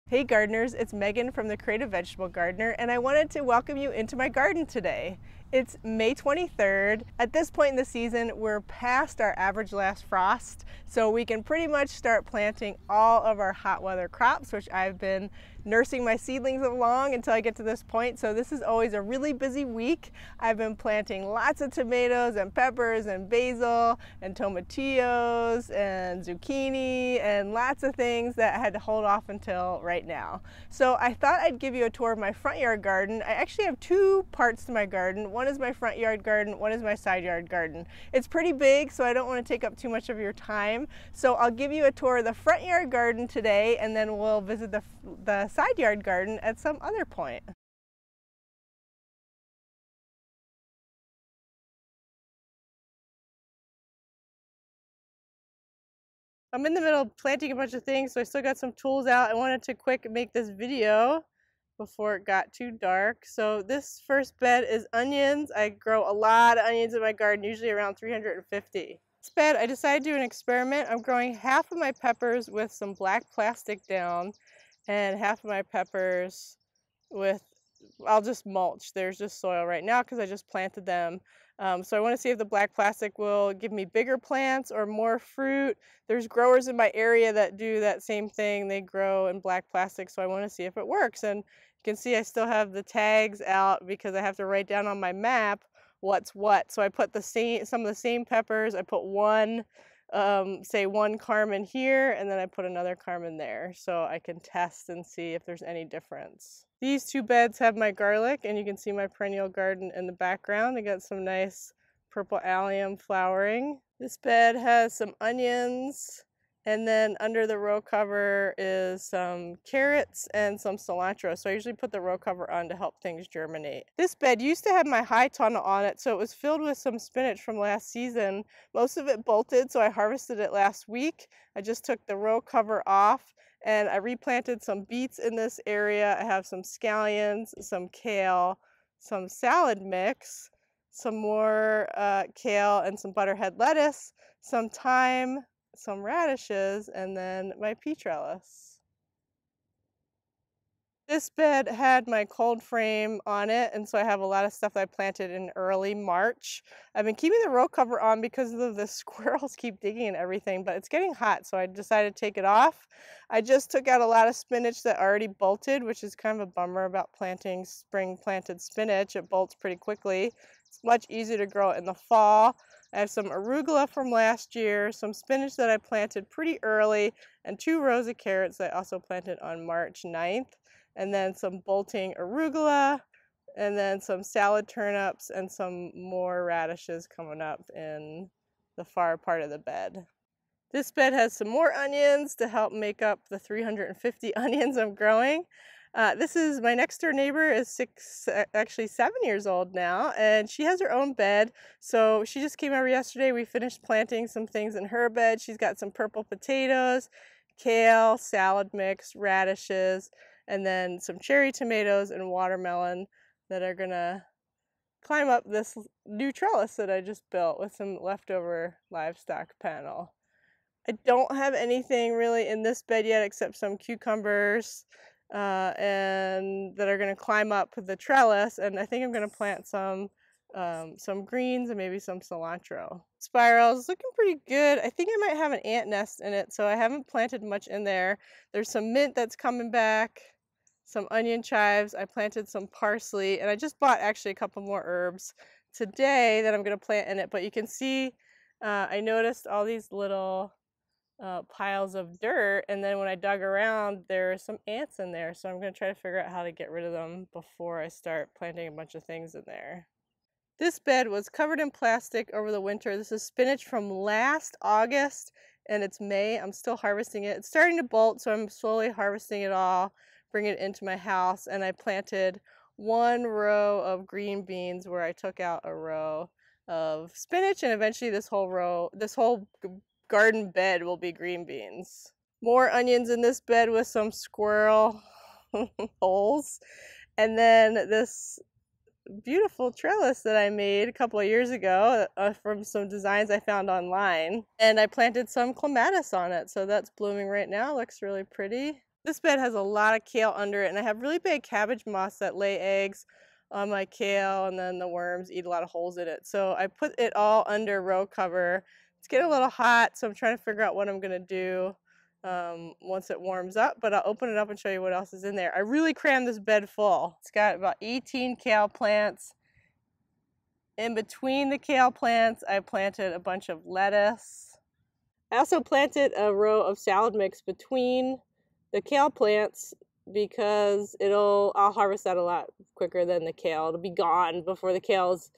Hey gardeners, it's Megan from the Creative Vegetable Gardener, and I wanted to welcome you into my garden today. It's May 23rd. At this point in the season, we're past our average last frost, so we can pretty much start planting all of our hot weather crops, which I've been nursing my seedlings along until I get to this point. So this is always a really busy week. I've been planting lots of tomatoes and peppers and basil and tomatillos and zucchini and lots of things that I had to hold off until right now. So I thought I'd give you a tour of my front yard garden. I actually have two parts to my garden. One is my front yard garden, one is my side yard garden. It's pretty big, so I don't want to take up too much of your time. So I'll give you a tour of the front yard garden today, and then we'll visit the side yard garden at some other point. I'm in the middle of planting a bunch of things, so I still got some tools out. I wanted to quick make this video before it got too dark. So this first bed is onions. I grow a lot of onions in my garden, usually around 350. This bed, I decided to do an experiment. I'm growing half of my peppers with some black plastic down and half of my peppers with, I'll just mulch. There's just soil right now because I just planted them. So I want to see if the black plastic will give me bigger plants or more fruit. There's growers in my area that do that same thing. They grow in black plastic, so I want to see if it works. And you can see I still have the tags out because I have to write down on my map what's what. So I put some of the same peppers. I put one, say one carmine here, and then I put another carmine there so I can test and see if there's any difference. These two beds have my garlic, and you can see my perennial garden in the background. I got some nice purple allium flowering. This bed has some onions, and then under the row cover is some carrots and some cilantro. So I usually put the row cover on to help things germinate. This bed used to have my high tunnel on it, so it was filled with some spinach from last season. Most of it bolted, so I harvested it last week. I just took the row cover off, and I replanted some beets in this area. I have some scallions, some kale, some salad mix, some more kale and some butterhead lettuce, some thyme, some radishes, and then my pea trellis. This bed had my cold frame on it, and so I have a lot of stuff that I planted in early March. I've been keeping the row cover on because of the squirrels keep digging and everything, but it's getting hot, so I decided to take it off. I just took out a lot of spinach that already bolted, which is kind of a bummer about planting spring planted spinach. It bolts pretty quickly. It's much easier to grow it in the fall. I have some arugula from last year, some spinach that I planted pretty early, and 2 rows of carrots that I also planted on March 9th. And then some bolting arugula, and then some salad turnips, and some more radishes coming up in the far part of the bed. This bed has some more onions to help make up the 350 onions I'm growing. This is my next door neighbor is actually 7 years old now, and she has her own bed. So she just came over yesterday. We finished planting some things in her bed. She's got some purple potatoes, kale, salad mix, radishes, and then some cherry tomatoes and watermelon that are gonna climb up this new trellis that I just built with some leftover livestock panel. I don't have anything really in this bed yet except some cucumbers and that are gonna climb up the trellis, and I think I'm gonna plant some greens and maybe some cilantro. Spirals looking pretty good. I think I might have an ant nest in it, so I haven't planted much in there. There's some mint that's coming back, some onion chives. I planted some parsley, and I just bought actually a couple more herbs today that I'm going to plant in it. But you can see I noticed all these little piles of dirt, and then when I dug around, there are some ants in there. So I'm going to try to figure out how to get rid of them before I start planting a bunch of things in there. This bed was covered in plastic over the winter. This is spinach from last August, and it's May. I'm still harvesting it. It's starting to bolt, so I'm slowly harvesting it all, bring it into my house, and I planted 1 row of green beans where I took out a row of spinach, and eventually this whole garden bed will be green beans. More onions in this bed with some squirrel holes, and then this beautiful trellis that I made a couple of years ago from some designs I found online, and I planted some clematis on it, so that's blooming right now. Looks really pretty. This bed has a lot of kale under it, and I have really big cabbage moths that lay eggs on my kale, and then the worms eat a lot of holes in it. So I put it all under row cover. It's getting a little hot, so I'm trying to figure out what I'm gonna do once it warms up, but I'll open it up and show you what else is in there. I really crammed this bed full. It's got about 18 kale plants. In between the kale plants, I planted a bunch of lettuce. I also planted a row of salad mix between the kale plants because I'll harvest that a lot quicker than the kale. It'll be gone before the kale's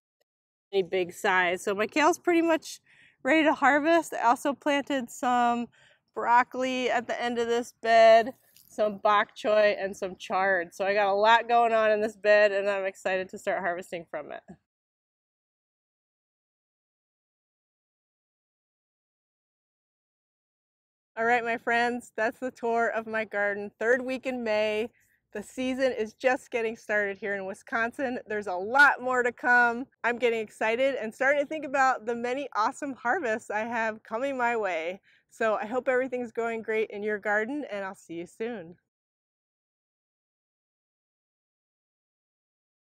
any big size. So my kale's pretty much ready to harvest. I also planted some broccoli at the end of this bed, some bok choy, and some chard. So I got a lot going on in this bed, and I'm excited to start harvesting from it. All right, my friends, that's the tour of my garden. Third week in May. The season is just getting started here in Wisconsin. There's a lot more to come. I'm getting excited and starting to think about the many awesome harvests I have coming my way. So I hope everything's going great in your garden, and I'll see you soon.